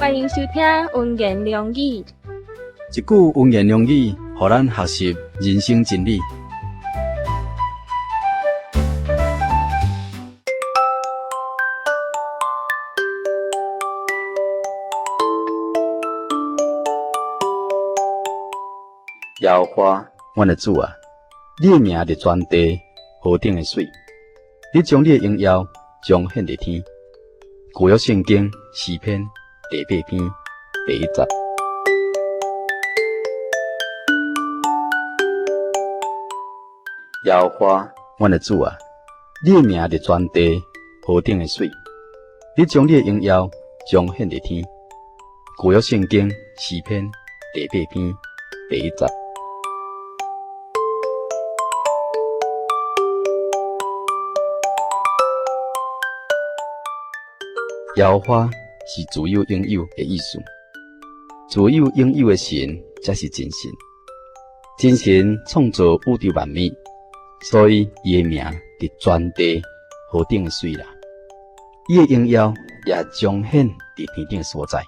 欢迎收听文言良语。一句文言良语，互咱学习人生真理。耶和华，阮的主啊，你的名伫全地河顶的水，你将你的荣耀彰显伫天。旧约圣经诗篇第8篇第1节。耶和华，阮的主啊，你的名伫全地河顶的水，你将你的荣耀彰显伫天。旧约圣经诗篇第8篇第1节。耶和华是自有永有的意思，自有永有的神才是真神。真神创造宇宙万物，所以伊的名伫全地河顶的水啦。伊的荣耀也彰显伫天顶的所在。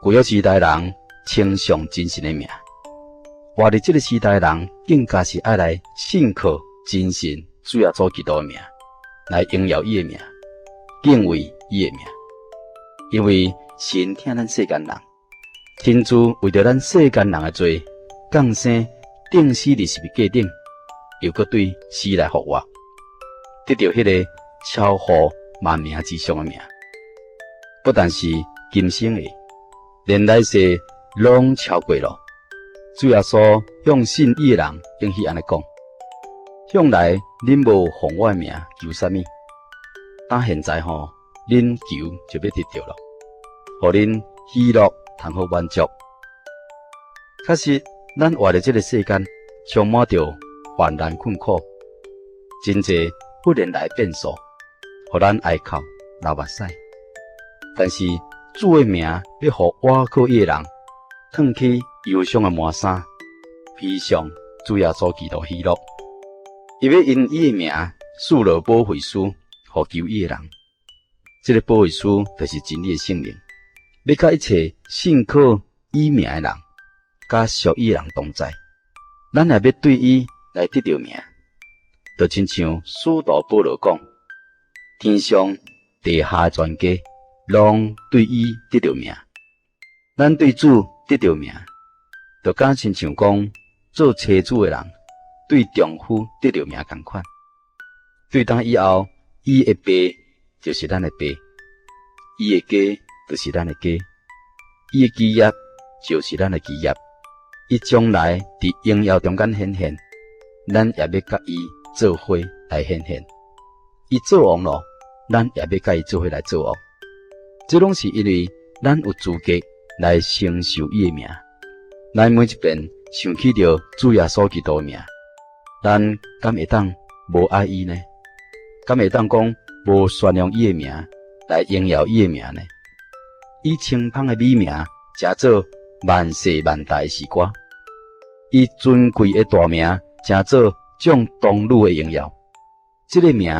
旧约时代人称颂真神的名，活伫这个时代人更加是爱来信靠真神主耶稣基督的名，来荣耀伊的名，敬畏伊的名。因为神疼咱世间人，天主为着咱世间人的罪，降生钉死伫十字架顶，又搁对死来复活，得到迄个超乎万名之上的名。不但是今生的，连来世拢超过了。主耶稣向信伊的人应许安尼讲：向来恁无奉我的名求啥物？但现在恁求就要得到了，互恁喜乐通好满足。确实，咱活伫这个世间，充满着患难困苦，真济忽然来变数，互咱哀哭流目屎。但是主的名要互倚靠伊的人，脱去忧伤的麻衫，披上主耶稣基督喜乐。伊要因伊的名赐落保惠师，互求伊的人。这个保惠师就是真理的圣灵，要甲一切信靠伊名的人，甲属伊的人同在。咱也要对伊来得到名，就亲像使徒保罗讲：天上地下的全家，拢对伊得到名。咱对主得到名，就敢亲像讲做妻子的人对丈夫得到名同款。对当以后，伊的爸就是咱的爸，伊的家就是咱的家，伊的基业就是咱的基业。伊将来伫荣耀中间显现，咱也要甲伊做伙来显现。伊做王咯，咱也要甲伊做伙来做王。这拢是因为咱有资格来承受伊的名。咱每一遍想起着主耶稣基督的名，咱敢会当无爱伊呢？敢会当讲无宣扬伊的名来荣耀伊的名呢？伊清芳的美名，诚做万世万代的诗歌；伊尊贵的大名，诚做众童女的荣耀。这个名，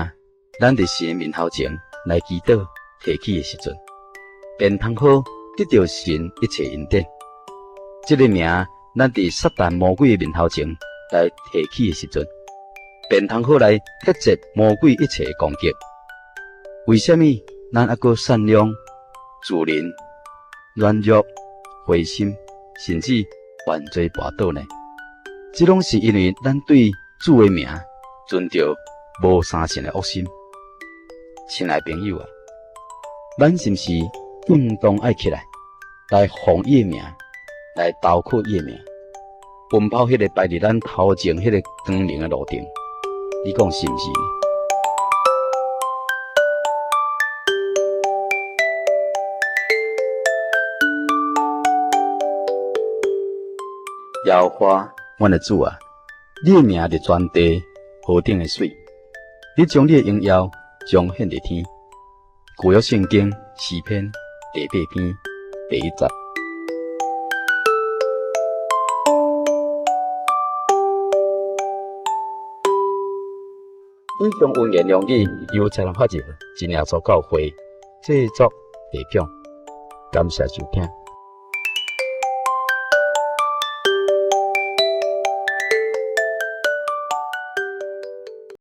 咱伫神面头前来祈祷提起的时阵，便通好得到神一切恩典。这个名，咱伫撒旦魔鬼的面头前来提起的时阵，便通好来克制魔鬼一切的攻击。为什么咱还阁善良、自怜、软弱、灰心，甚至犯罪跋倒呢？这拢是因为咱对主的名存着无三成的恶心。亲爱朋友啊，咱是不是应当爱起来，来奉伊的名，来投靠伊的名，奔跑迄个摆伫咱头前迄个光明的路顶？你讲是不是？耶和华，阮的主啊，你的名伫全地河顶的水，你将你的荣耀彰显伫天。旧约圣经诗篇第8篇第1节。以上文言良语由财团法人真耶稣教会制作提供。感谢收听。